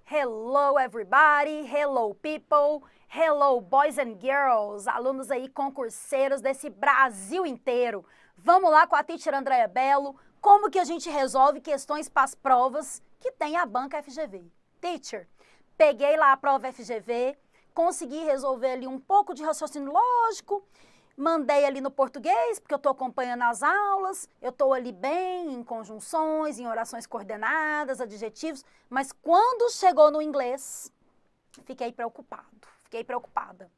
Hello everybody, hello people, hello boys and girls, alunos aí concurseiros desse Brasil inteiro. Vamos lá com a Teacher Andréia Bello, como que a gente resolve questões para as provas que tem a banca FGV. Teacher, peguei lá a prova FGV, consegui resolver ali um pouco de raciocínio lógico, mandei ali no português, porque eu estou acompanhando as aulas, eu estou ali bem em conjunções, em orações coordenadas, adjetivos, mas quando chegou no inglês, fiquei preocupada.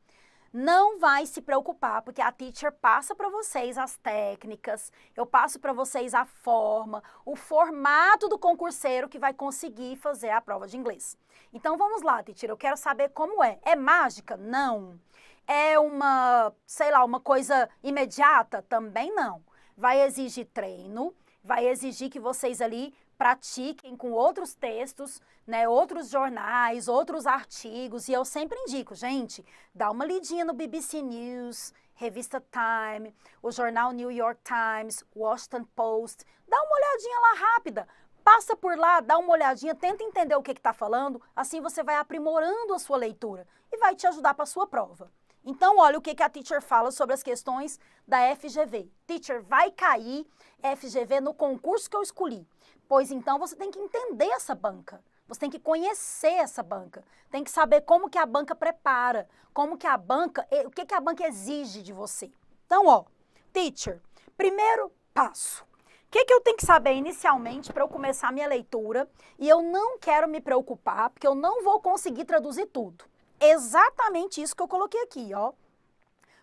Não vai se preocupar, porque a teacher passa para vocês as técnicas, eu passo para vocês a forma, o formato do concurseiro que vai conseguir fazer a prova de inglês. Então vamos lá, teacher, eu quero saber como é. É mágica? Não. É uma coisa imediata? Também não. Vai exigir treino, vai exigir que vocês ali pratiquem com outros textos, né, outros jornais, outros artigos, e eu sempre indico, gente, dá uma lidinha no BBC News, Revista Time, o jornal New York Times, Washington Post, dá uma olhadinha lá rápida, passa por lá, dá uma olhadinha, tenta entender o que está falando, assim você vai aprimorando a sua leitura e vai te ajudar para a sua prova. Então, olha o que a teacher fala sobre as questões da FGV. Teacher, vai cair FGV no concurso que eu escolhi. Pois então, você tem que entender essa banca. Você tem que conhecer essa banca. Tem que saber como que a banca prepara, o que a banca exige de você. Então, ó, teacher, primeiro passo. O que eu tenho que saber inicialmente para eu começar a minha leitura? E eu não quero me preocupar, porque eu não vou conseguir traduzir tudo. Exatamente isso que eu coloquei aqui, ó.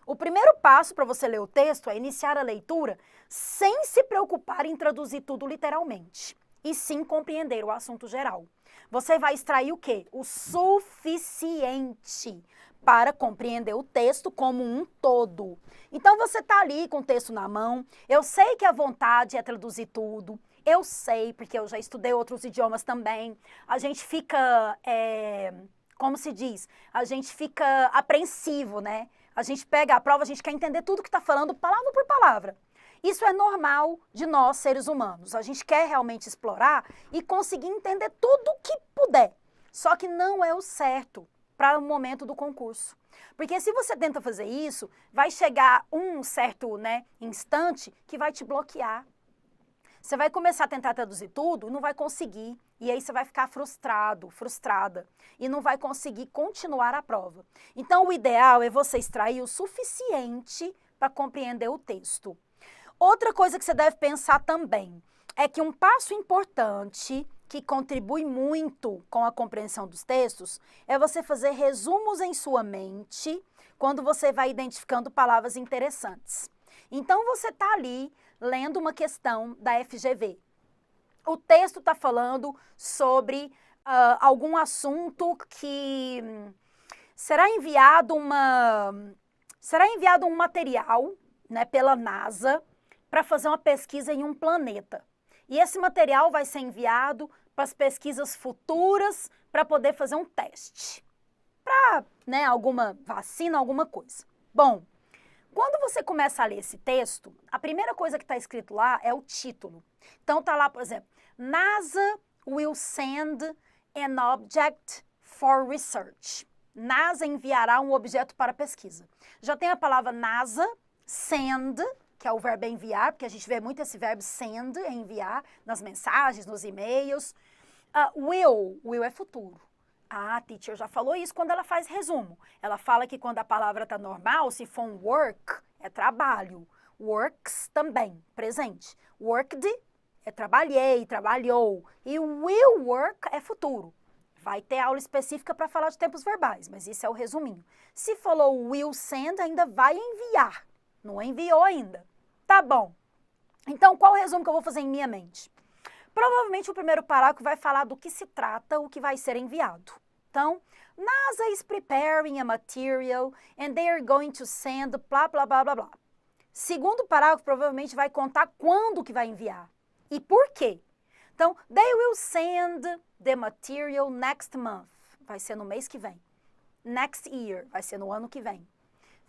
O primeiro passo para você ler o texto é iniciar a leitura sem se preocupar em traduzir tudo literalmente, e sim compreender o assunto geral. Você vai extrair o quê? O suficiente para compreender o texto como um todo. Então você está ali com o texto na mão, eu sei que a vontade é traduzir tudo, eu sei, porque eu já estudei outros idiomas também, a gente fica... como se diz, a gente fica apreensivo, né? A gente pega a prova, a gente quer entender tudo que está falando, palavra por palavra. Isso é normal de nós, seres humanos. A gente quer realmente explorar e conseguir entender tudo o que puder. Só que não é o certo para o momento do concurso. Porque se você tenta fazer isso, vai chegar um certo, instante que vai te bloquear. Você vai começar a tentar traduzir tudo e não vai conseguir. E aí você vai ficar frustrado, frustrada. E não vai conseguir continuar a prova. Então, o ideal é você extrair o suficiente para compreender o texto. Outra coisa que você deve pensar também é que um passo importante que contribui muito com a compreensão dos textos é você fazer resumos em sua mente quando você vai identificando palavras interessantes. Então, você está ali lendo uma questão da FGV. O texto está falando sobre algum assunto que será enviado um material, né, pela NASA para fazer uma pesquisa em um planeta. E esse material vai ser enviado para as pesquisas futuras para poder fazer um teste. Para, alguma vacina, alguma coisa. Bom, quando você começa a ler esse texto, a primeira coisa que está escrito lá é o título. Então está lá, por exemplo, NASA will send an object for research. NASA enviará um objeto para pesquisa. Já tem a palavra NASA, send, que é o verbo enviar, porque a gente vê muito esse verbo send, enviar, nas mensagens, nos e-mails. Will é futuro. A teacher já falou isso quando ela faz resumo. Ela fala que quando a palavra está normal, se for um work, é trabalho. Works também, presente. Worked é trabalhei, trabalhou. E will work é futuro. Vai ter aula específica para falar de tempos verbais, mas isso é o resuminho. Se falou will send, ainda vai enviar. Não enviou ainda. Tá bom. Então, qual o resumo que eu vou fazer em minha mente? Provavelmente o primeiro parágrafo vai falar do que se trata, o que vai ser enviado. Então, NASA is preparing a material and they are going to send blá, blá, blá, blá, blá. Segundo parágrafo provavelmente vai contar quando que vai enviar e por quê. Então, they will send the material next month. Vai ser no mês que vem. Next year. Vai ser no ano que vem.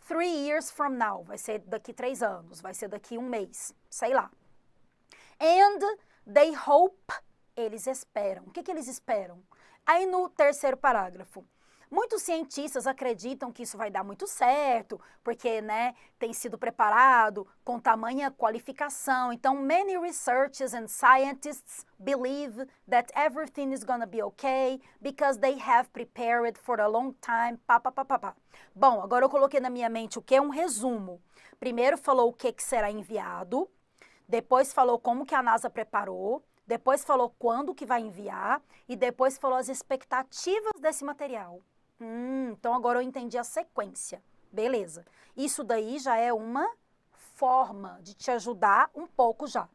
3 years from now. Vai ser daqui 3 anos. Vai ser daqui 1 mês. Sei lá. And they hope Eles esperam. O que eles esperam? Aí no terceiro parágrafo. Muitos cientistas acreditam que isso vai dar muito certo, porque, né, tem sido preparado com tamanha qualificação. Então, many researchers and scientists believe that everything is gonna be okay because they have prepared for a long time. Pá, pá, pá, pá, pá. Bom, agora eu coloquei na minha mente o que é um resumo. Primeiro falou o que será enviado, depois falou como que a NASA preparou, depois falou quando que vai enviar e depois falou as expectativas desse material. Então agora eu entendi a sequência. Beleza. Isso daí já é uma forma de te ajudar um pouco já.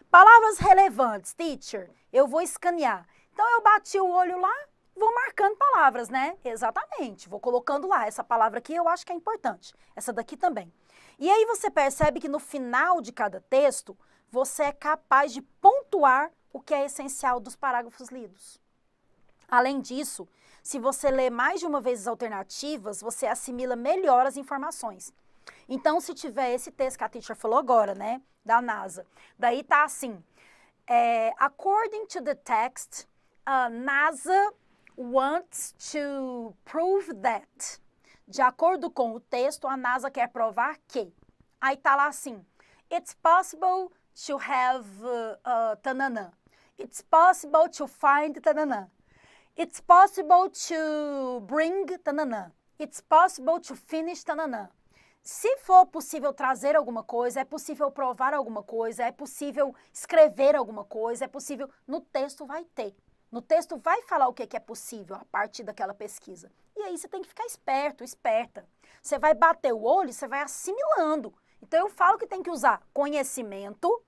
Palavras relevantes, teacher, eu vou escanear. Então eu bati o olho lá, vou marcando palavras, né? Exatamente, vou colocando lá. Essa palavra aqui eu acho que é importante. Essa daqui também. E aí você percebe que no final de cada texto, você é capaz de pontuar o que é essencial dos parágrafos lidos. Além disso, se você lê mais de uma vez as alternativas, você assimila melhor as informações. Então, se tiver esse texto que a teacher falou agora, né, da NASA, daí tá assim, according to the text, NASA wants to prove that. De acordo com o texto, a NASA quer provar que. Aí tá lá assim, it's possible to have tananã. It's possible to find tananã. It's possible to bring tananã. It's possible to finish tananã. Se for possível trazer alguma coisa, é possível provar alguma coisa, é possível escrever alguma coisa, é possível... No texto vai ter. No texto vai falar o que é possível a partir daquela pesquisa. E aí você tem que ficar esperto, esperta. Você vai bater o olho e você vai assimilando. Então eu falo que tem que usar conhecimento,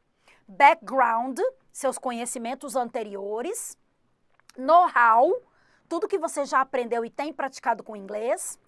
background, seus conhecimentos anteriores, know-how, tudo que você já aprendeu e tem praticado com inglês,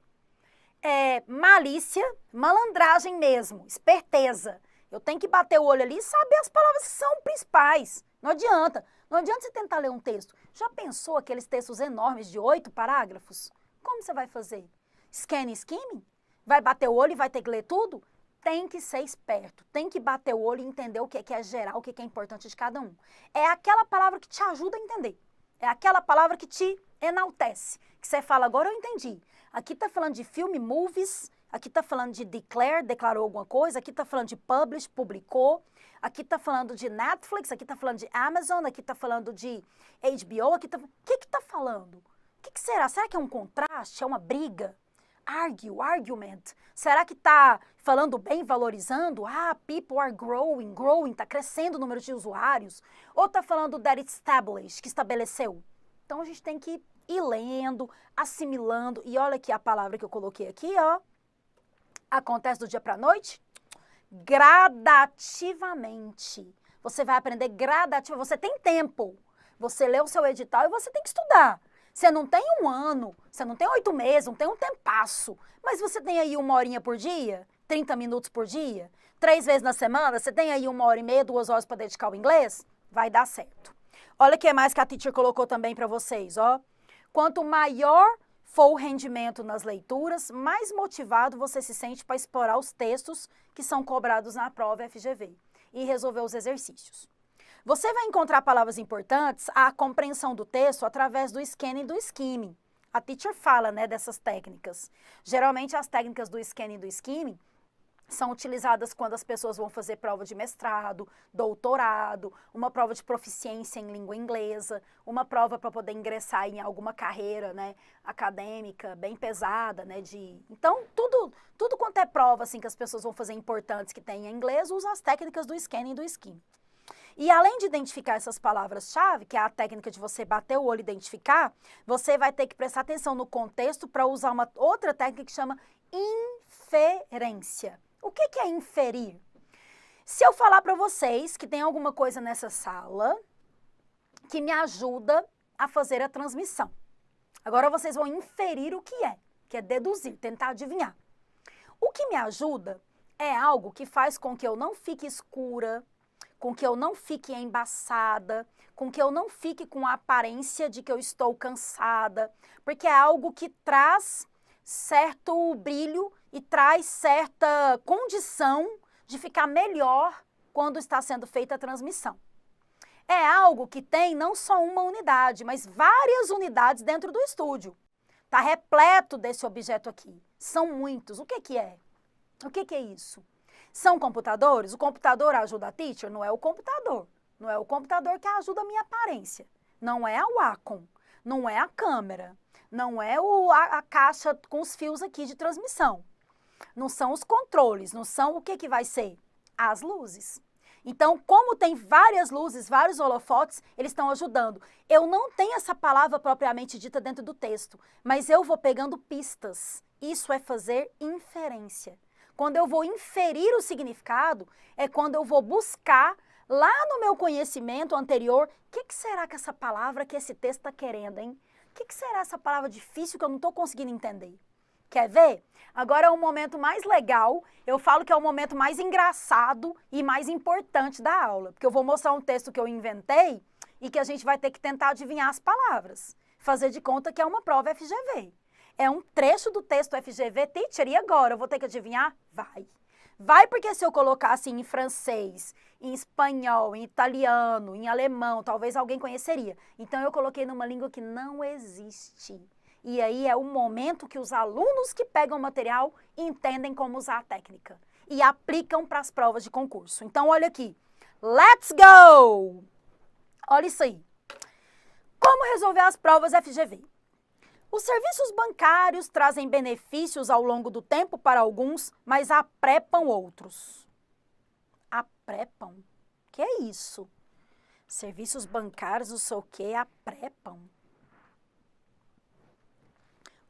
malícia, malandragem mesmo, esperteza. Eu tenho que bater o olho ali e saber as palavras que são principais. Não adianta. Não adianta você tentar ler um texto. Já pensou aqueles textos enormes de 8 parágrafos? Como você vai fazer? Scan e skimming? Vai bater o olho e vai ter que ler tudo? Tem que ser esperto, tem que bater o olho e entender o que é geral, o que é importante de cada um. É aquela palavra que te ajuda a entender. É aquela palavra que te enaltece. Que você fala, agora eu entendi. Aqui está falando de filme, movies. Aqui está falando de declare, declarou alguma coisa. Aqui está falando de publish, publicou. Aqui está falando de Netflix. Aqui está falando de Amazon. Aqui está falando de HBO. Aqui tá... O que está falando? O que será? Será que é um contraste? É uma briga? Argue, argument. Será que está falando bem, valorizando? People are growing, está crescendo o número de usuários. Ou está falando that it's established, que estabeleceu. Então a gente tem que ir lendo, assimilando. E olha aqui a palavra que eu coloquei aqui, ó. Acontece do dia para a noite? Gradativamente. Você vai aprender gradativamente. Você tem tempo. Você lê o seu edital e você tem que estudar. Você não tem um ano, você não tem 8 meses, não tem um tempasso. Mas você tem aí 1 horinha por dia, 30 minutos por dia, 3 vezes na semana, você tem aí 1h30, 2 horas para dedicar ao inglês? Vai dar certo. Olha o que mais que a teacher colocou também para vocês, ó. Quanto maior for o rendimento nas leituras, mais motivado você se sente para explorar os textos que são cobrados na prova FGV e resolver os exercícios. Você vai encontrar palavras importantes, a compreensão do texto através do scanning e do skimming. A teacher fala, né, dessas técnicas. Geralmente as técnicas do scanning e do skimming são utilizadas quando as pessoas vão fazer prova de mestrado, doutorado, uma prova de proficiência em língua inglesa, uma prova para poder ingressar em alguma carreira, né, acadêmica bem pesada, né, Então, tudo quanto é prova assim que as pessoas vão fazer importantes que tem em inglês, usa as técnicas do scanning e do skimming. E além de identificar essas palavras-chave, que é a técnica de você bater o olho e identificar, você vai ter que prestar atenção no contexto para usar uma outra técnica que chama inferência. O que é inferir? Se eu falar para vocês que tem alguma coisa nessa sala que me ajuda a fazer a transmissão. Agora vocês vão inferir o que é deduzir, tentar adivinhar. O que me ajuda é algo que faz com que eu não fique escura, com que eu não fique embaçada, com que eu não fique com a aparência de que eu estou cansada, porque é algo que traz certo brilho e traz certa condição de ficar melhor quando está sendo feita a transmissão. é algo que tem não só uma unidade, mas várias unidades dentro do estúdio. Está repleto desse objeto aqui. São muitos. O que é? O que é isso? São computadores? O computador ajuda a teacher? Não é o computador. Não é o computador que ajuda a minha aparência. Não é a Wacom. Não é a câmera. Não é a caixa com os fios aqui de transmissão. Não são os controles. Não são o que vai ser? As luzes. Então, como tem várias luzes, vários holofotes, eles estão ajudando. Eu não tenho essa palavra propriamente dita dentro do texto, mas eu vou pegando pistas. Isso é fazer inferência. Quando eu vou inferir o significado, é quando eu vou buscar lá no meu conhecimento anterior, o que será que essa palavra que esse texto está querendo, hein? O que será essa palavra difícil que eu não estou conseguindo entender? Quer ver? Agora é o momento mais legal, eu falo que é o momento mais engraçado e mais importante da aula, porque eu vou mostrar um texto que eu inventei e que a gente vai ter que tentar adivinhar as palavras, fazer de conta que é uma prova FGV. É um trecho do texto FGV, teacher, e agora? Eu vou ter que adivinhar? Vai. Vai porque se eu colocar assim em francês, em espanhol, em italiano, em alemão, talvez alguém conheceria. Então eu coloquei numa língua que não existe. E aí é o momento que os alunos que pegam o material entendem como usar a técnica e aplicam para as provas de concurso. Então, olha aqui. Let's go! Olha isso aí. Como resolver as provas FGV? Os serviços bancários trazem benefícios ao longo do tempo para alguns, mas aprepam outros. Aprepam? Que é isso? Serviços bancários, não sei o que, aprepam.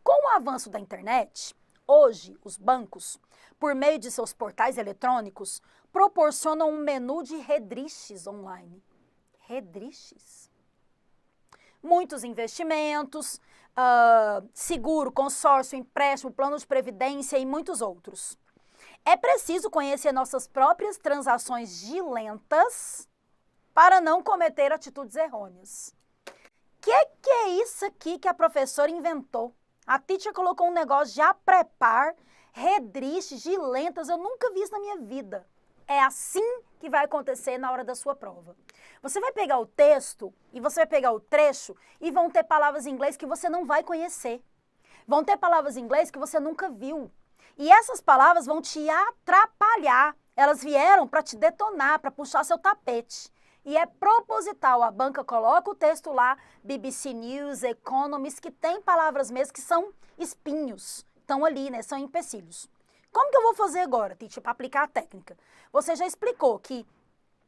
Com o avanço da internet, hoje os bancos, por meio de seus portais eletrônicos, proporcionam um menu de redriches online. Redriches? Muitos investimentos, seguro, consórcio, empréstimo, plano de previdência e muitos outros. É preciso conhecer nossas próprias transações gilentas para não cometer atitudes errôneas. Que é isso aqui que a professora inventou? A teacher colocou um negócio de aprepar, redriches, gilentas, eu nunca vi isso na minha vida. É assim que vai acontecer na hora da sua prova. Você vai pegar o texto e você vai pegar o trecho e vão ter palavras em inglês que você não vai conhecer. Vão ter palavras em inglês que você nunca viu. E essas palavras vão te atrapalhar. Elas vieram para te detonar, para puxar seu tapete. E é proposital, a banca coloca o texto lá, BBC News, Economist, que tem palavras mesmo que são espinhos, estão ali, né, são empecilhos. Como que eu vou fazer agora, teacher, para aplicar a técnica? Você já explicou que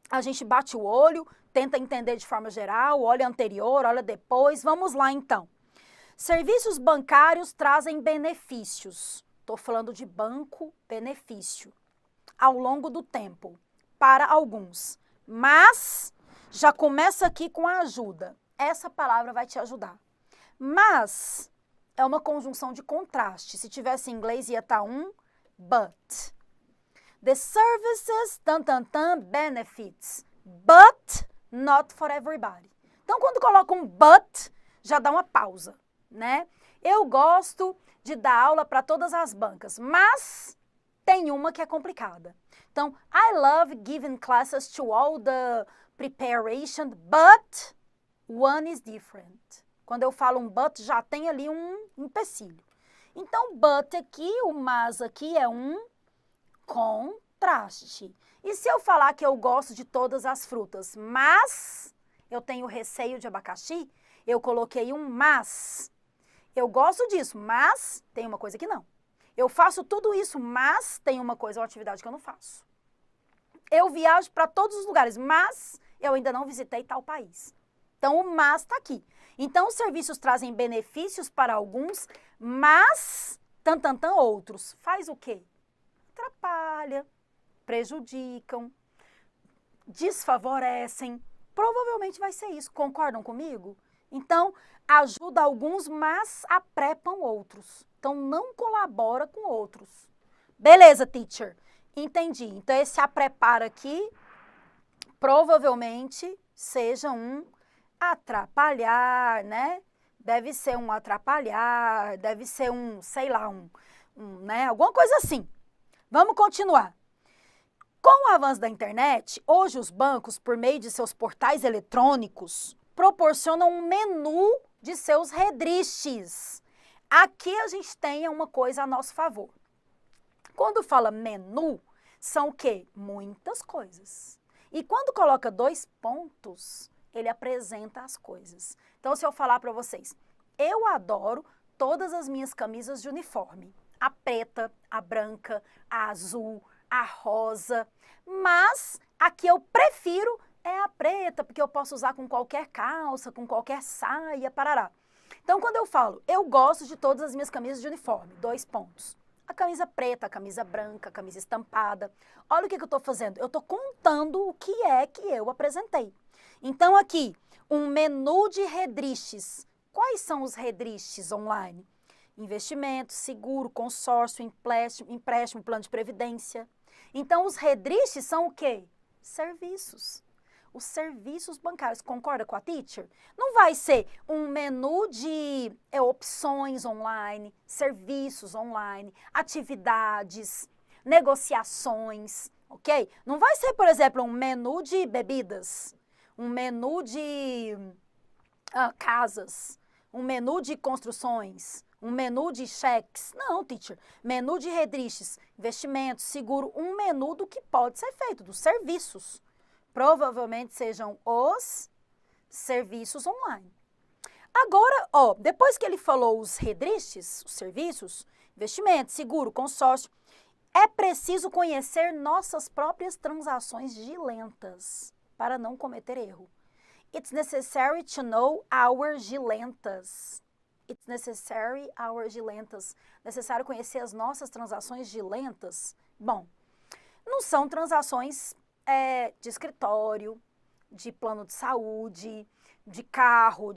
a gente bate o olho, tenta entender de forma geral, olha anterior, olha depois, vamos lá então. Serviços bancários trazem benefícios, estou falando de banco, benefício, ao longo do tempo, para alguns. Mas, já começa aqui com a ajuda. Essa palavra vai te ajudar. Mas, é uma conjunção de contraste. Se tivesse em inglês, ia estar but. The services, benefits. But, not for everybody. Então, quando coloca um but, já dá uma pausa, né? Eu gosto de dar aula para todas as bancas, mas tem uma que é complicada. Então, I love giving classes to all the preparation, but one is different. Quando eu falo um but, já tem ali um empecilho. Então, but aqui, o mas aqui é um contraste. E se eu falar que eu gosto de todas as frutas, mas eu tenho receio de abacaxi, eu coloquei um mas. Eu gosto disso, mas tem uma coisa que não. Eu faço tudo isso, mas tem uma coisa, uma atividade que eu não faço. Eu viajo para todos os lugares, mas eu ainda não visitei tal país. Então, o mas está aqui. Então, os serviços trazem benefícios para alguns, mas, outros. Faz o quê? Atrapalha, prejudicam, desfavorecem. Provavelmente vai ser isso. Concordam comigo? Então, ajuda alguns, mas aprepam outros. Então, não colabora com outros. Beleza, teacher. Entendi. Então, esse aprepar aqui, provavelmente, seja um atrapalhar, né? Deve ser um atrapalhar, deve ser um, sei lá, né? Alguma coisa assim. Vamos continuar. Com o avanço da internet, hoje os bancos, por meio de seus portais eletrônicos, proporcionam um menu de seus redristes. Aqui a gente tem uma coisa a nosso favor. Quando fala menu, são o quê? Muitas coisas. E quando coloca 2 pontos, ele apresenta as coisas. Então, se eu falar para vocês, eu adoro todas as minhas camisas de uniforme. A preta, a branca, a azul, a rosa. Mas a que eu prefiro é a preta, porque eu posso usar com qualquer calça, com qualquer saia, parará. Então, quando eu falo, eu gosto de todas as minhas camisas de uniforme, 2 pontos. A camisa preta, a camisa branca, a camisa estampada. Olha o que eu estou fazendo. Eu estou contando o que é que eu apresentei. Então, aqui, um menu de redristes. Quais são os redristes online? Investimento, seguro, consórcio, empréstimo, plano de previdência. Então, os redristes são o quê? Serviços. Os serviços bancários. Concorda com a teacher? Não vai ser um menu de opções online, serviços online, atividades, negociações, ok? Não vai ser, por exemplo, um menu de bebidas, um menu de casas, um menu de construções, um menu de cheques. Não, teacher. Menu de redristes, investimentos, seguro, um menu do que pode ser feito, dos serviços. Provavelmente sejam os serviços online. Agora, depois que ele falou os redristes, os serviços, investimento, seguro, consórcio, é preciso conhecer nossas próprias transações gilentas para não cometer erro. It's necessary to know our gilentas. It's necessary our gilentas. Necessário conhecer as nossas transações gilentas. Bom, não são transações de escritório, de plano de saúde, de carro,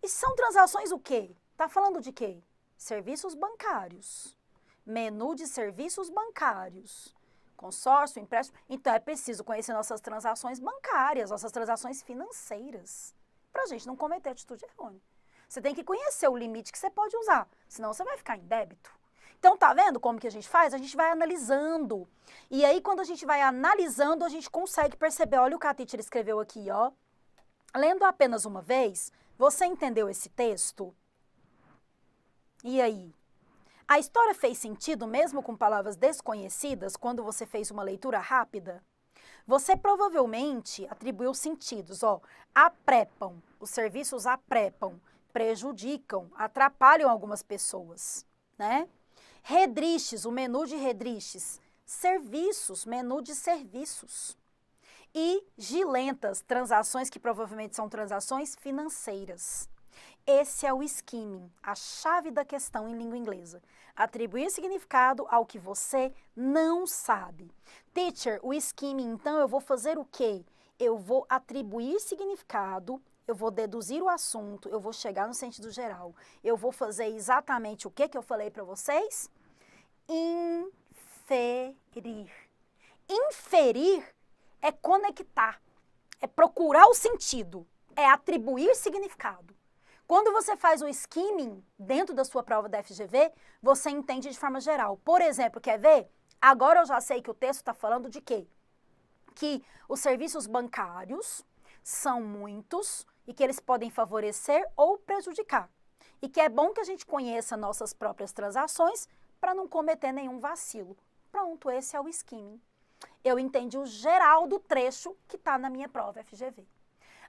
E são transações o quê? Tá falando de quê? Serviços bancários. Menu de serviços bancários. Consórcio, empréstimo. Então, é preciso conhecer nossas transações bancárias, nossas transações financeiras, para a gente não cometer atitude errônea. Você tem que conhecer o limite que você pode usar, senão você vai ficar em débito. Então, tá vendo como que a gente faz? A gente vai analisando. E aí, quando a gente vai analisando, a gente consegue perceber. Olha o que a teacher escreveu aqui, ó. Lendo apenas uma vez, você entendeu esse texto? E aí? A história fez sentido mesmo com palavras desconhecidas quando você fez uma leitura rápida? Você provavelmente atribuiu sentidos, aprepam, os serviços aprepam, prejudicam, atrapalham algumas pessoas, né? Redristes, o menu de redristes, serviços, menu de serviços. E gilentas, transações que provavelmente são transações financeiras. Esse é o skimming, a chave da questão em língua inglesa. Atribuir significado ao que você não sabe. Teacher, o skimming, então, eu vou fazer o quê? Eu vou atribuir significado, eu vou deduzir o assunto, eu vou chegar no sentido geral. Eu vou fazer exatamente o que eu falei para vocês? Inferir. Inferir é conectar, é procurar o sentido, é atribuir significado. Quando você faz o skimming dentro da sua prova da FGV, você entende de forma geral. Por exemplo, quer ver? Agora eu já sei que o texto está falando de quê? Que os serviços bancários são muitos e que eles podem favorecer ou prejudicar. E que é bom que a gente conheça nossas próprias transações para não cometer nenhum vacilo. Pronto, esse é o skimming. Eu entendi o geral do trecho que está na minha prova FGV.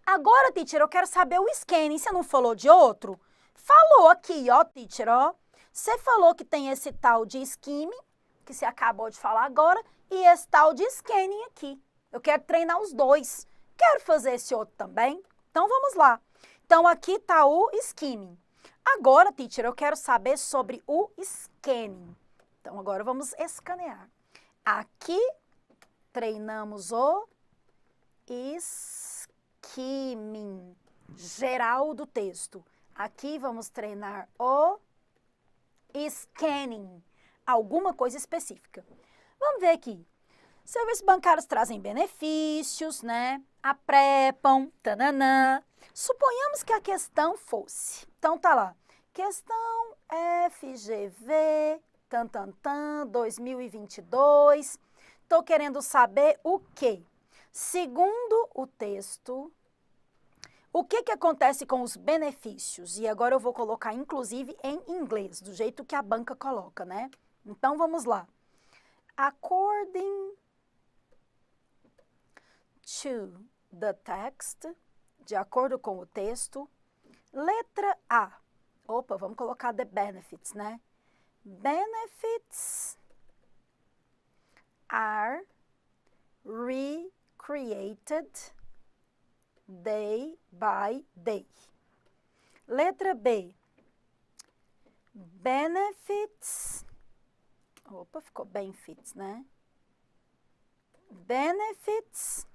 Agora, teacher, eu quero saber o scanning. Você não falou de outro? Falou aqui, ó, teacher, ó. Você falou que tem esse tal de skimming, que você acabou de falar agora, e esse tal de scanning aqui. Eu quero treinar os dois. Quero fazer esse outro também. Então, vamos lá. Então, aqui está o skimming. Agora, teacher, eu quero saber sobre o scanning. Então, agora vamos escanear. Aqui, treinamos o skimming, geral do texto. Aqui vamos treinar o scanning, alguma coisa específica. Vamos ver aqui. Serviços bancários trazem benefícios, né? Aprepam, tananã. Suponhamos que a questão fosse. Então, tá lá. Questão FGV, 2022. Tô querendo saber o quê? Segundo o texto, o que acontece com os benefícios? E agora eu vou colocar, inclusive, em inglês, do jeito que a banca coloca, né? Então, vamos lá. According to the text, de acordo com o texto, letra A. Opa, vamos colocar the benefits, né? Benefits are recreated day by day. Letra B. Benefits. Opa, ficou benefits, né? Benefits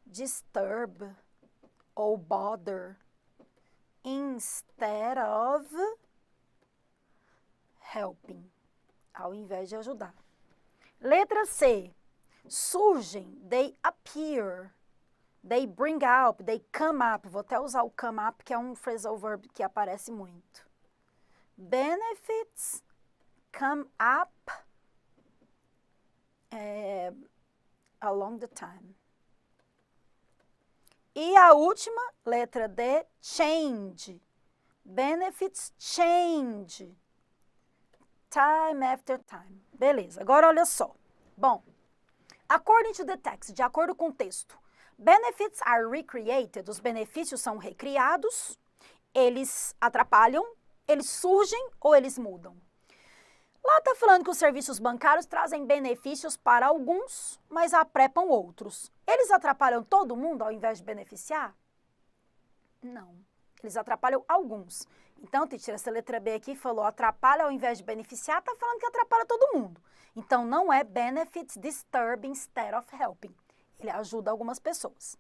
disturb ou bother instead of helping, ao invés de ajudar. Letra C. Surgem, they appear, they bring up, they come up. Vou até usar o come up, que é um phrasal verb que aparece muito. Benefits come up along the time. E a última, letra D, change. Benefits change. Time after time. Beleza, agora olha só. Bom, according to the text, de acordo com o texto, benefits are recreated, os benefícios são recriados, eles atrapalham, eles surgem ou eles mudam. Lá está falando que os serviços bancários trazem benefícios para alguns, mas aprepam outros. Eles atrapalham todo mundo ao invés de beneficiar? Não. Eles atrapalham alguns. Então, teacher, essa letra B aqui falou atrapalha ao invés de beneficiar, está falando que atrapalha todo mundo. Então, não é benefits disturb instead of helping. Ele ajuda algumas pessoas.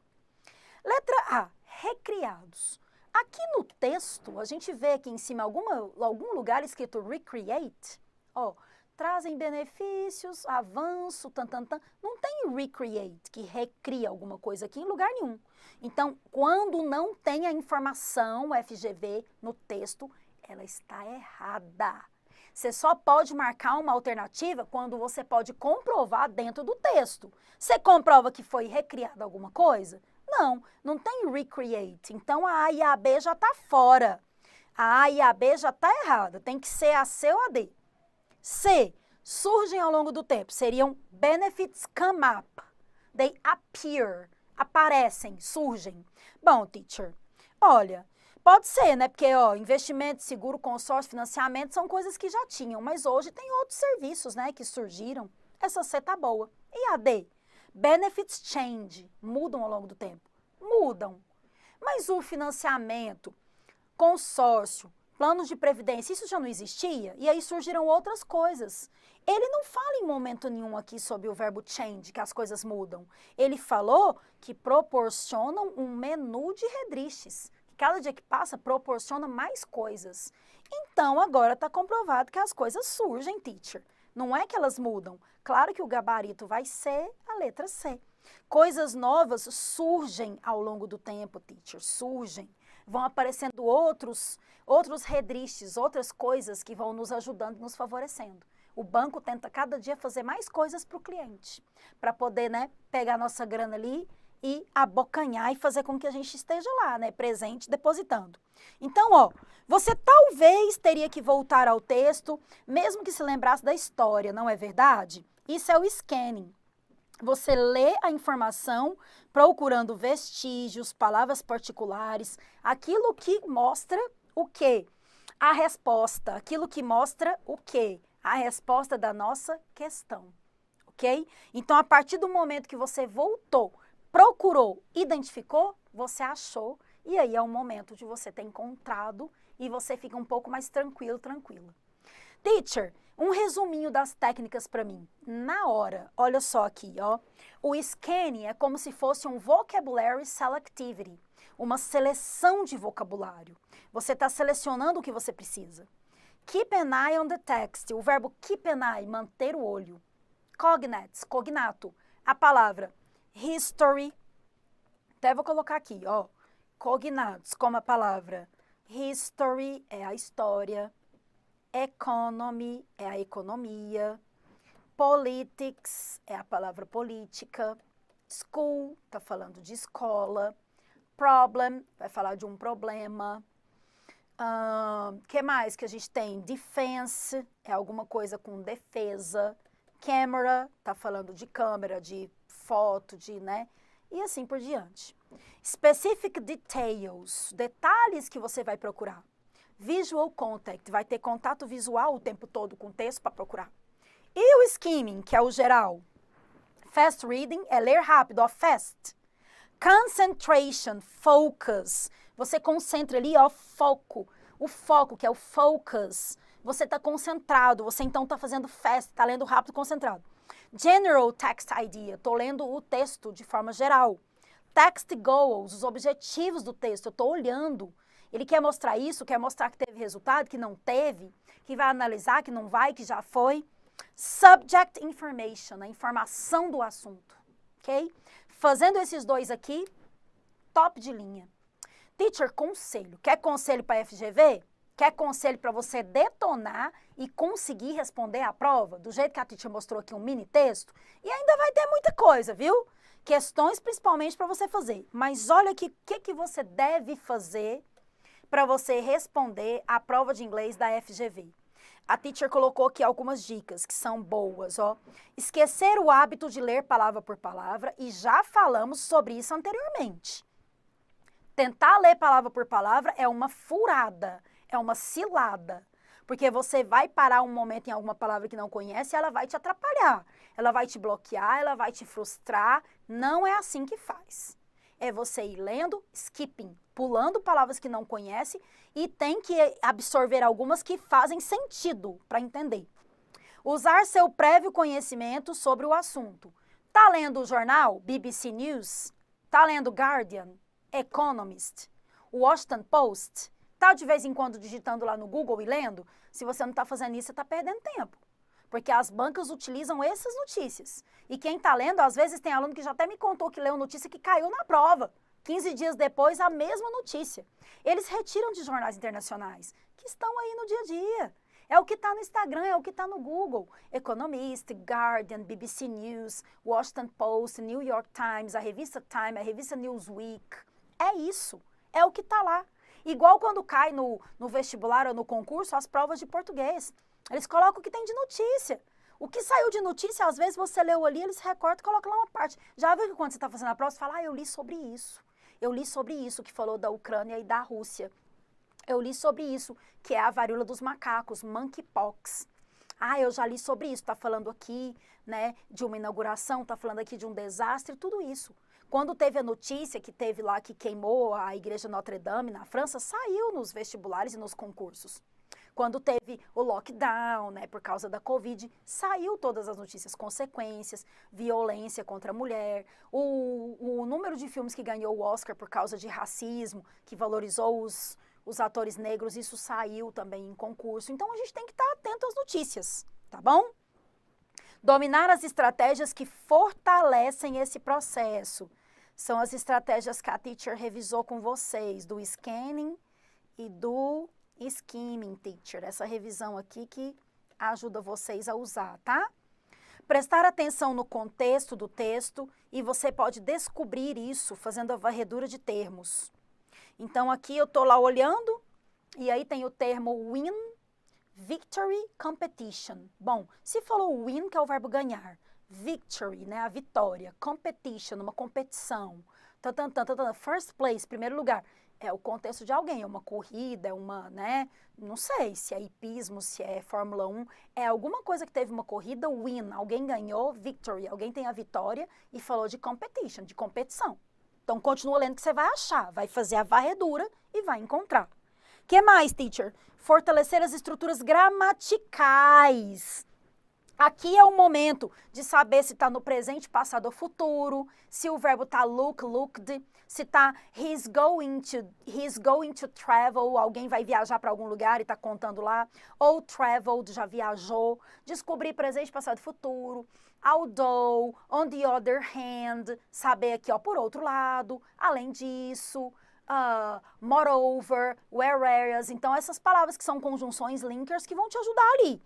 Letra A, recriados. Aqui no texto, a gente vê aqui em cima algum lugar escrito recreate. Ó, trazem benefícios, avanço, Não tem recreate, que recria alguma coisa aqui em lugar nenhum. Então, quando não tem a informação FGV no texto, ela está errada. Você só pode marcar uma alternativa quando você pode comprovar dentro do texto. Você comprova que foi recriada alguma coisa? Não, não tem recreate. Então, a A e a B já está fora. A A e a B já está errada. Tem que ser a C ou a D. C, surgem ao longo do tempo, seriam benefits come up, they appear, aparecem, surgem. Bom, teacher, olha, pode ser, né, porque, ó, investimento, seguro, consórcio, financiamento são coisas que já tinham, mas hoje tem outros serviços, né, que surgiram. Essa C tá boa. E a D? Benefits change, mudam ao longo do tempo. Mudam. Mas o financiamento, consórcio, planos de previdência, isso já não existia? E aí surgiram outras coisas. Ele não fala em momento nenhum aqui sobre o verbo change, que as coisas mudam. Ele falou que proporcionam um menu de redriches. Cada dia que passa proporciona mais coisas. Então, agora está comprovado que as coisas surgem, teacher. Não é que elas mudam. Claro que o gabarito vai ser a letra C. Coisas novas surgem ao longo do tempo, teacher, surgem. Vão aparecendo outros redriches, outras coisas que vão nos ajudando, nos favorecendo. O banco tenta cada dia fazer mais coisas para o cliente, para poder, né, pegar nossa grana ali e abocanhar e fazer com que a gente esteja lá, né, presente, depositando. Então, ó, você talvez teria que voltar ao texto, mesmo que se lembrasse da história, não é verdade? Isso é o scanning. Você lê a informação procurando vestígios, palavras particulares, aquilo que mostra o quê? A resposta, aquilo que mostra o quê? A resposta da nossa questão, ok? Então, a partir do momento que você voltou, procurou, identificou, você achou, e aí é o momento de você ter encontrado e você fica um pouco mais tranquilo, tranquila. Teacher, um resuminho das técnicas para mim. Na hora, olha só aqui, ó. O scanning é como se fosse um vocabulary selectivity, uma seleção de vocabulário. Você está selecionando o que você precisa. Keep an eye on the text, o verbo keep an eye, manter o olho. Cognates, cognato, a palavra history. Até vou colocar aqui, ó. Cognatos, como a palavra history é a história. Economy é a economia, Politics é a palavra política. School, tá falando de escola. Problem, vai falar de um problema. Que mais que a gente tem? Defense, é alguma coisa com defesa. Camera, tá falando de câmera, de foto, de, né? E assim por diante. Specific details, detalhes que você vai procurar. Visual contact, vai ter contato visual o tempo todo com o texto para procurar. E o skimming, que é o geral. Fast reading é ler rápido, ó, fast. Concentration, focus. Você concentra ali, ó, foco. O foco, que é o focus. Você está concentrado, você então está fazendo fast, está lendo rápido, concentrado. General text idea, estou lendo o texto de forma geral. Text goals, os objetivos do texto, eu estou olhando. Ele quer mostrar isso, quer mostrar que teve resultado, que não teve, que vai analisar, que não vai, que já foi. Subject information, a informação do assunto, ok? Fazendo esses dois aqui, top de linha. Teacher, conselho. Quer conselho para FGV? Quer conselho para você detonar e conseguir responder a prova? Do jeito que a teacher mostrou aqui um mini texto? E ainda vai ter muita coisa, viu? Questões principalmente para você fazer. Mas olha aqui o que você deve fazer para você responder a prova de inglês da FGV. A teacher colocou aqui algumas dicas que são boas, ó. Esquecer o hábito de ler palavra por palavra, e já falamos sobre isso anteriormente. Tentar ler palavra por palavra é uma furada, é uma cilada. Porque você vai parar um momento em alguma palavra que não conhece e ela vai te atrapalhar. Ela vai te bloquear, ela vai te frustrar. Não é assim que faz. É você ir lendo, skipping, pulando palavras que não conhece e tem que absorver algumas que fazem sentido para entender. Usar seu prévio conhecimento sobre o assunto. Tá lendo o jornal BBC News? Tá lendo Guardian? Economist? Washington Post? Tá de vez em quando digitando lá no Google e lendo? Se você não está fazendo isso, você está perdendo tempo. Porque as bancas utilizam essas notícias. E quem está lendo, às vezes tem aluno que já até me contou que leu notícia que caiu na prova. 15 dias depois, a mesma notícia. Eles retiram de jornais internacionais, que estão aí no dia a dia. É o que está no Instagram, é o que está no Google. Economist, Guardian, BBC News, Washington Post, New York Times, a revista Time, a revista Newsweek. É isso, é o que está lá. Igual quando cai no vestibular ou no concurso, as provas de português. Eles colocam o que tem de notícia. O que saiu de notícia, às vezes você leu ali, eles recortam e colocam lá uma parte. Já viu que quando você está fazendo a prova, você fala, eu li sobre isso. Eu li sobre isso que falou da Ucrânia e da Rússia. Eu li sobre isso, que é a varíola dos macacos, monkeypox. Eu já li sobre isso, está falando aqui, né, de uma inauguração, está falando aqui de um desastre, tudo isso. Quando teve a notícia que teve lá que queimou a igreja Notre Dame na França, saiu nos vestibulares e nos concursos. Quando teve o lockdown, né, por causa da Covid, saiu todas as notícias, consequências, violência contra a mulher, o número de filmes que ganhou o Oscar por causa de racismo, que valorizou os atores negros, isso saiu também em concurso. Então, a gente tem que estar atento às notícias, tá bom? Dominar as estratégias que fortalecem esse processo. São as estratégias que a teacher revisou com vocês, do scanning e do skimming, teacher. Essa revisão aqui que ajuda vocês a usar, tá? Prestar atenção no contexto do texto e você pode descobrir isso fazendo a varredura de termos. Então, aqui eu tô lá olhando e aí tem o termo win, victory, competition. Bom, se falou win, que é o verbo ganhar, victory, né, a vitória, competition, uma competição, first place, primeiro lugar, é o contexto de alguém, é uma corrida, é uma, né, não sei se é hipismo, se é Fórmula 1, é alguma coisa que teve uma corrida, win, alguém ganhou, victory, alguém tem a vitória e falou de competition, de competição. Então, continua lendo que você vai achar, vai fazer a varredura e vai encontrar. Que mais, teacher? Fortalecer as estruturas gramaticais. Aqui é o momento de saber se está no presente, passado ou futuro, se o verbo está looked, se está he's going to travel, alguém vai viajar para algum lugar e está contando lá, ou traveled, já viajou, descobrir presente, passado e futuro, although, on the other hand, saber aqui, ó, por outro lado, além disso, moreover, whereas, então essas palavras que são conjunções linkers que vão te ajudar ali.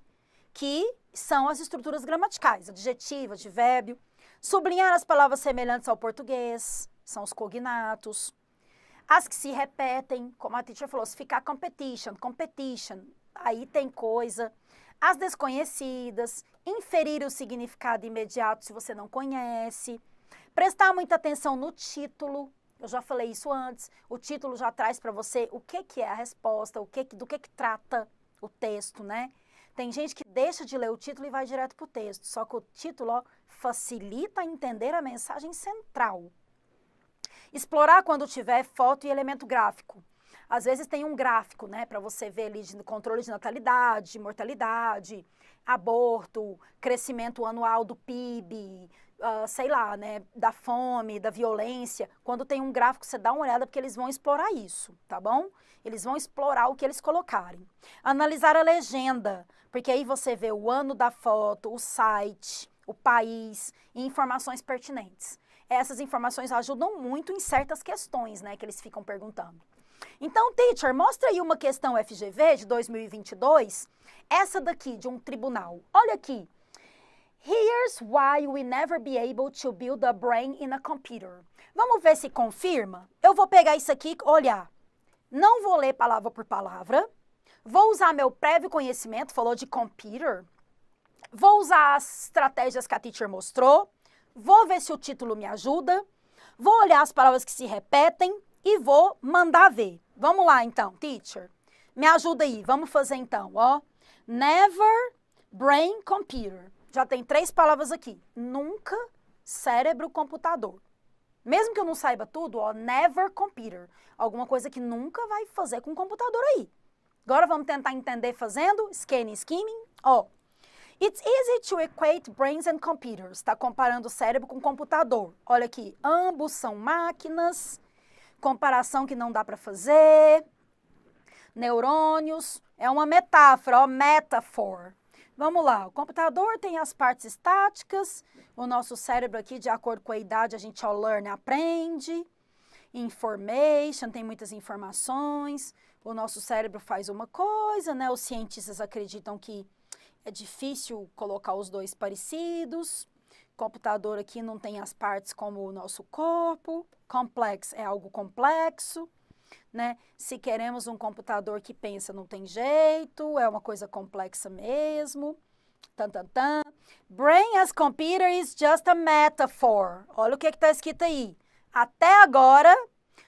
que são as estruturas gramaticais, adjetivo, advérbio. Sublinhar as palavras semelhantes ao português, são os cognatos. As que se repetem, como a teacher falou, se ficar competition, aí tem coisa. As desconhecidas, inferir o significado imediato se você não conhece. Prestar muita atenção no título, eu já falei isso antes, o título já traz para você o que é a resposta, do que trata o texto, né? Tem gente que deixa de ler o título e vai direto para o texto, só que o título, ó, facilita entender a mensagem central. Explorar quando tiver foto e elemento gráfico. Às vezes tem um gráfico, né, para você ver ali de controle de natalidade, mortalidade, aborto, crescimento anual do PIB, sei lá, né, da fome, da violência. Quando tem um gráfico, você dá uma olhada porque eles vão explorar isso, tá bom? Eles vão explorar o que eles colocarem. Analisar a legenda, porque aí você vê o ano da foto, o site, o país e informações pertinentes. Essas informações ajudam muito em certas questões, né, que eles ficam perguntando. Então, teacher, mostra aí uma questão FGV de 2022, essa daqui de um tribunal. Olha aqui. Here's why we never be able to build a brain in a computer. Vamos ver se confirma? Eu vou pegar isso aqui e olhar. Não vou ler palavra por palavra. Vou usar meu prévio conhecimento, falou de computer. Vou usar as estratégias que a teacher mostrou. Vou ver se o título me ajuda. Vou olhar as palavras que se repetem e vou mandar ver. Vamos lá, então, teacher. Me ajuda aí. Vamos fazer, então, ó. Never, brain, computer. Já tem 3 palavras aqui. Nunca, cérebro, computador. Mesmo que eu não saiba tudo, ó, never, computer. Alguma coisa que nunca vai fazer com o computador aí. Agora vamos tentar entender fazendo scanning, skimming, ó. It's easy to equate brains and computers. Está comparando o cérebro com o computador. Olha aqui, ambos são máquinas. Comparação que não dá para fazer. Neurônios. É uma metáfora, ó, metaphor. Vamos lá, o computador tem as partes estáticas. O nosso cérebro aqui, de acordo com a idade, a gente, ó, learn, aprende. Information, tem muitas informações. O nosso cérebro faz uma coisa, né? Os cientistas acreditam que é difícil colocar os dois parecidos. Computador aqui não tem as partes como o nosso corpo. Complex é algo complexo, né? Se queremos um computador que pensa, não tem jeito, é uma coisa complexa mesmo. Brain as computer is just a metaphor. Olha o que está escrito aí. Até agora,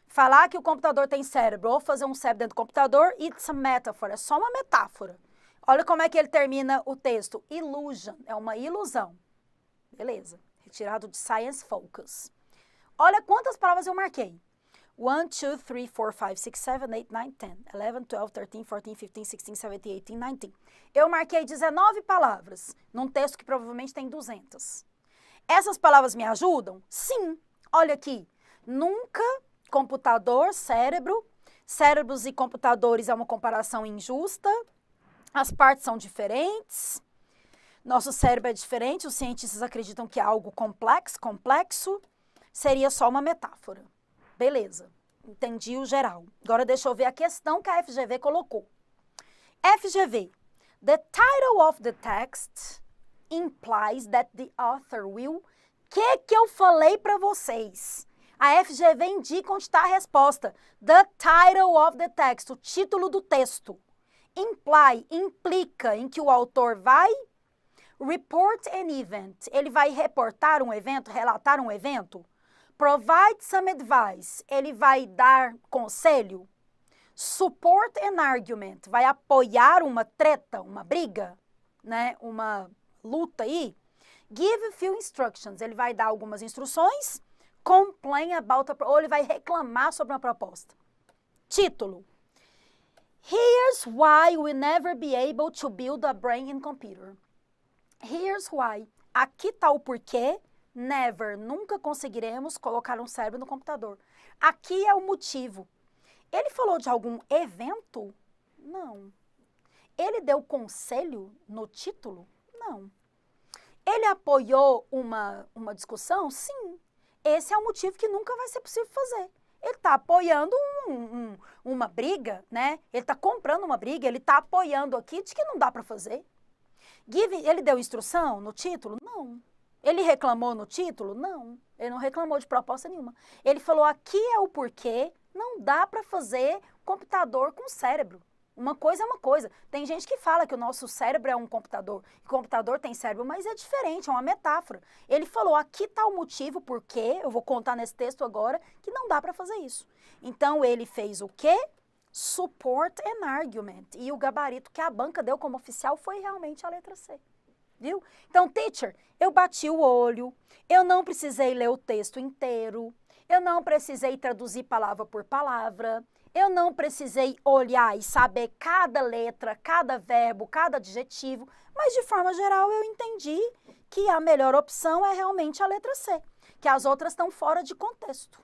falar que o computador tem cérebro ou fazer um cérebro dentro do computador, it's a metaphor, é só uma metáfora. Olha como é que ele termina o texto. Illusion, é uma ilusão. Beleza, retirado de Science Focus. Olha quantas palavras eu marquei. 1, 2, 3, 4, 5, 6, 7, 8, 9, 10, 11, 12, 13, 14, 15, 16, 17, 18, 19. Eu marquei 19 palavras num texto que provavelmente tem 200. Essas palavras me ajudam? Sim. Olha aqui. Nunca, computador, cérebro. Cérebros e computadores é uma comparação injusta. As partes são diferentes. Nosso cérebro é diferente. Os cientistas acreditam que é algo complexo. Seria só uma metáfora. Beleza, entendi o geral. Agora deixa eu ver a questão que a FGV colocou. FGV, the title of the text implies that the author will... Que eu falei para vocês? A FGV indica onde está a resposta. The title of the text, o título do texto. Imply, implica em que o autor vai... Report an event, ele vai reportar um evento, relatar um evento. Provide some advice, ele vai dar conselho. Support an argument, vai apoiar uma treta, uma briga, né? Uma luta aí. Give a few instructions, ele vai dar algumas instruções. Complain about ou ele vai reclamar sobre uma proposta. Título. Here's why we'll never be able to build a brain in computer. Here's why. Aqui está o porquê. Never, nunca conseguiremos colocar um cérebro no computador. Aqui é o motivo. Ele falou de algum evento? Não. Ele deu conselho no título? Não. Ele apoiou uma discussão? Sim. Esse é o motivo que nunca vai ser possível fazer. Ele está apoiando uma briga, né? Ele está comprando uma briga, ele está apoiando aqui de que não dá para fazer. Ele deu instrução no título? Não. Ele reclamou no título? Não. Ele não reclamou de proposta nenhuma. Ele falou, aqui é o porquê, não dá para fazer computador com cérebro. Uma coisa é uma coisa. Tem gente que fala que o nosso cérebro é um computador. O computador tem cérebro, mas é diferente, é uma metáfora. Ele falou, aqui está o motivo, porquê, eu vou contar nesse texto agora, que não dá para fazer isso. Então, ele fez o quê? Support and argument. E o gabarito que a banca deu como oficial foi realmente a letra C. Viu? Então, teacher, eu bati o olho, eu não precisei ler o texto inteiro, eu não precisei traduzir palavra por palavra, eu não precisei olhar e saber cada letra, cada verbo, cada adjetivo, mas de forma geral eu entendi que a melhor opção é realmente a letra C, que as outras estão fora de contexto.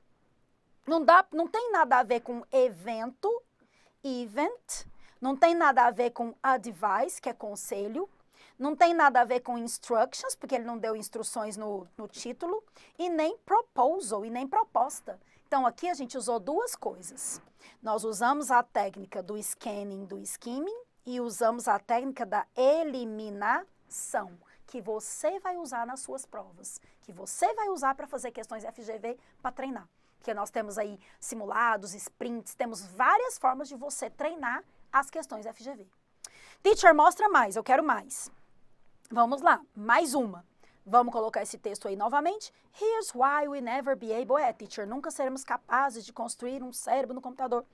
Não tem nada a ver com evento, event, não tem nada a ver com advice, que é conselho, não tem nada a ver com instructions, porque ele não deu instruções no título, e nem proposal, e nem proposta. Então, aqui a gente usou duas coisas. Nós usamos a técnica do scanning, do skimming, e usamos a técnica da eliminação, que você vai usar nas suas provas, que você vai usar para fazer questões FGV para treinar. Porque nós temos aí simulados, sprints, temos várias formas de você treinar as questões FGV. Teacher, mostra mais, eu quero mais. Vamos lá, mais uma. Vamos colocar esse texto aí novamente. Here's why we never be able... teacher, nunca seremos capazes de construir um cérebro no computador.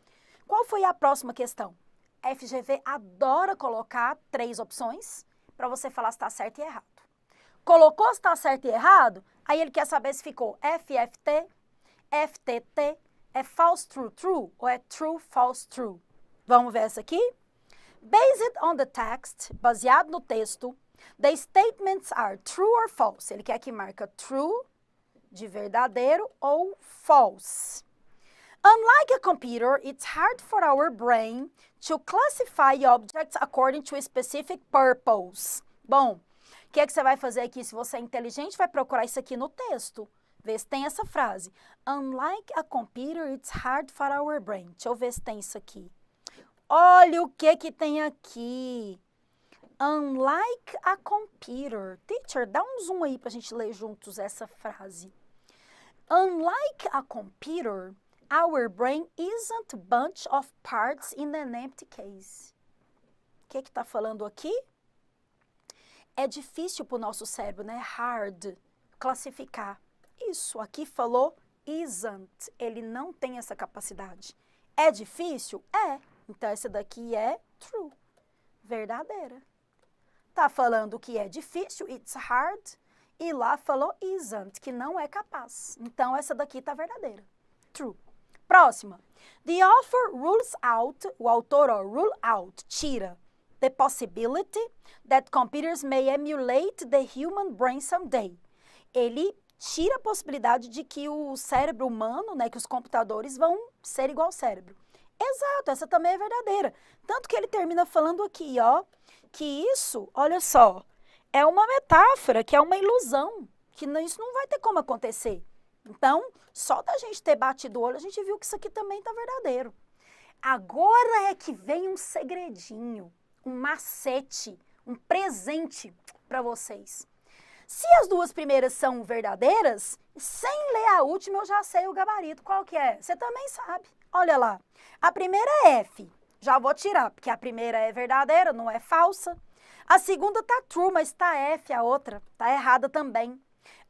Qual foi a próxima questão? A FGV adora colocar 3 opções para você falar se está certo e errado. Colocou se está certo e errado, aí ele quer saber se ficou FFT, FTT, é false, true, true ou é true, false, true. Vamos ver essa aqui? Based on the text, baseado no texto, the statements are true or false. Ele quer que marca true, de verdadeiro, ou false. Unlike a computer, it's hard for our brain to classify objects according to a specific purpose. Bom, o que é que você vai fazer aqui? Se você é inteligente, vai procurar isso aqui no texto. Vê se tem essa frase. Unlike a computer, it's hard for our brain. Deixa eu ver se tem isso aqui. Olha o que tem aqui. Unlike a computer. Teacher, dá um zoom aí pra gente ler juntos essa frase. Unlike a computer, our brain isn't a bunch of parts in an empty case. O que tá falando aqui? É difícil pro nosso cérebro, né? Hard, classificar. Isso, aqui falou isn't. Ele não tem essa capacidade. É difícil? É. Então, essa daqui é true. Verdadeira. Tá falando que é difícil, it's hard, e lá falou isn't, que não é capaz. Então, essa daqui tá verdadeira. True. Próxima. The author rules out, o autor, rule out, tira, the possibility that computers may emulate the human brain someday. Ele tira a possibilidade de que o cérebro humano, né, que os computadores vão ser igual ao cérebro. Exato, essa também é verdadeira. Tanto que ele termina falando aqui, ó, que isso, olha só, é uma metáfora, que é uma ilusão, que isso não vai ter como acontecer. Então, só da gente ter batido o olho, a gente viu que isso aqui também tá verdadeiro. Agora é que vem um segredinho, um macete, um presente para vocês. Se as duas primeiras são verdadeiras, sem ler a última eu já sei o gabarito. Qual que é? Você também sabe. Olha lá. A primeira é F. Já vou tirar, porque a primeira é verdadeira, não é falsa. A segunda tá true, mas tá F, a outra tá errada também.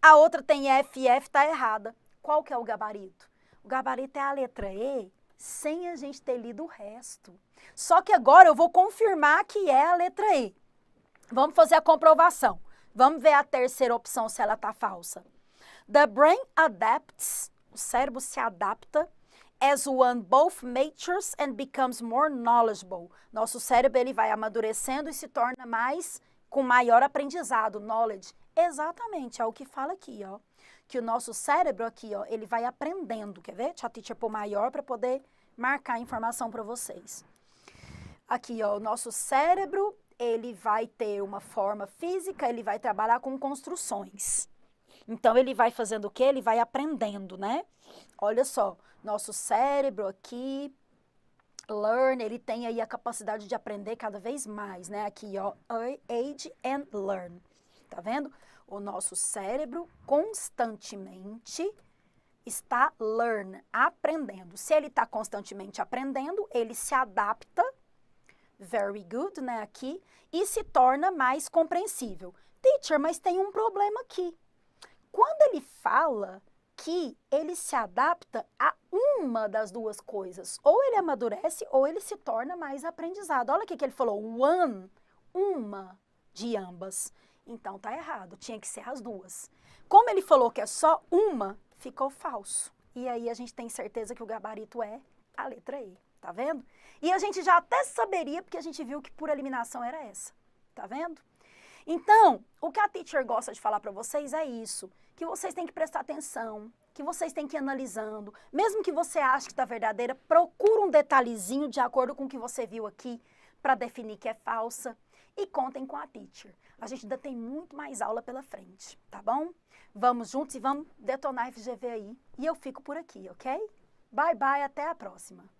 A outra tem F e F tá errada. Qual que é o gabarito? O gabarito é a letra E, sem a gente ter lido o resto. Só que agora eu vou confirmar que é a letra E. Vamos fazer a comprovação. Vamos ver a terceira opção se ela tá falsa. The brain adapts, o cérebro se adapta, as one both matures and becomes more knowledgeable. Nosso cérebro ele vai amadurecendo e se torna com maior aprendizado, knowledge. Exatamente, é o que fala aqui, ó. Que o nosso cérebro aqui, ó, ele vai aprendendo. Quer ver? Deixa a teacher pôr maior para poder marcar a informação para vocês. Aqui, ó, o nosso cérebro, ele vai ter uma forma física, ele vai trabalhar com construções. Então, ele vai fazendo o quê? Ele vai aprendendo, né? Olha só, nosso cérebro aqui, Learn, ele tem aí a capacidade de aprender cada vez mais, né? Aqui, ó, age and learn. Tá vendo? O nosso cérebro constantemente está aprendendo. Se ele está constantemente aprendendo, ele se adapta, very good, né, aqui, e se torna mais compreensível. Teacher, mas tem um problema aqui. Quando ele fala que ele se adapta a uma das duas coisas, ou ele amadurece ou ele se torna mais aprendizado. Olha o que ele falou, uma de ambas. Então tá errado, tinha que ser as duas. Como ele falou que é só uma, ficou falso. E aí a gente tem certeza que o gabarito é a letra E, tá vendo? E a gente já até saberia, porque a gente viu que por eliminação era essa, tá vendo? Então, o que a teacher gosta de falar para vocês é isso, que vocês têm que prestar atenção, que vocês têm que ir analisando. Mesmo que você ache que está verdadeira, procura um detalhezinho de acordo com o que você viu aqui para definir que é falsa. E contem com a teacher. A gente ainda tem muito mais aula pela frente, tá bom? Vamos juntos e vamos detonar FGV aí. E eu fico por aqui, ok? Bye, bye, até a próxima.